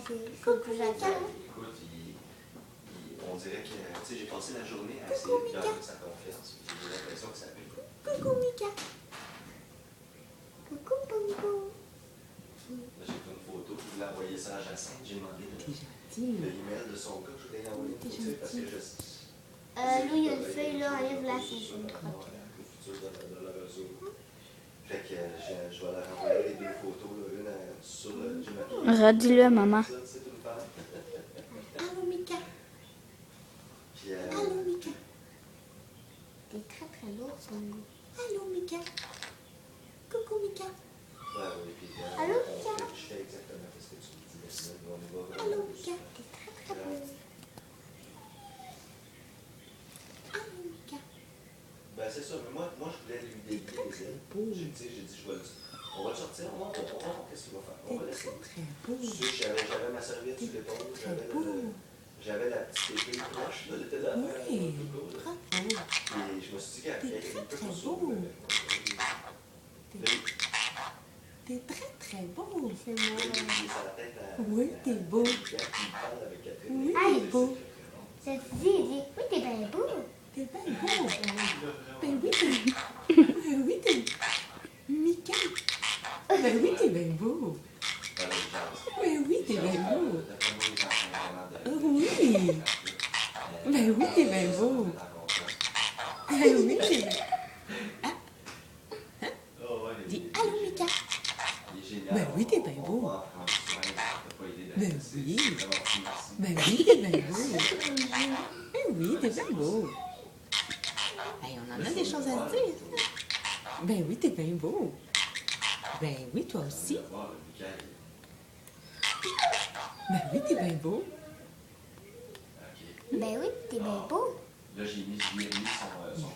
Coucou Jacques. Écoute, on dirait que, tu sais, j'ai passé la journée à essayer de garder sa confiance. J'ai l'impression que ça fait. Coucou Mika. Coucou Bongo. Là, j'ai pris une photo, je voulais envoyer ça à Jacinthe. J'ai demandé l'email de son gars, je voulais lui envoyer une photo parce que je. Lui, il y a une feuille là, enlève-la, c'est une crotte. Fait que je vais leur envoyer les deux photos, là, une sur le gym. Redis-le à maman. C'est une femme. Allô Mika. Puis, Allô Mika. T'es très très lourd, Bongo. Allô Mika. Coucou Mika. ouais, oui, puis, Allô, on Mika? fait- je fais exactement ce que tu me dis. On y va vraiment Allô dessus. Mika. T'es très très beau. Allô Mika. Ben, c'est ça, mais moi je voulais lui dédier les ailes. J'ai dit, je vais on va le sortir, on va voir qu'est-ce qu'il va faire. On va laisser. J'avais ma serviette sur l'épaule, j'avais la petite épée proche, là, elle était là. Oui, Et je me suis dit qu'elle T'es était très, très beau. T'es très très beau. C'est moi. Oui, t'es beau. Oui, Aïe. t'es beau. Ça te dit, il dit, oui, t'es bien beau. T'es bien beau. Ben oui, t'es. Ben oui, t'es. Mika. Ben oui, t'es bien beau. Ben oui, t'es bien beau. Oui. Ben oui, t'es bien beau. Ben oui, t'es bien. Dis allô, Mika. Ben oui, t'es bien beau. Ben oui. Ben oui, t'es bien beau. Ben oui, t'es bien beau. Hey, on en a des choses à se dire. Ben oui, t'es bien beau. Ben oui, toi aussi. Ben oui, t'es bien beau. Ben oui, t'es bien beau. Là, j'ai mis son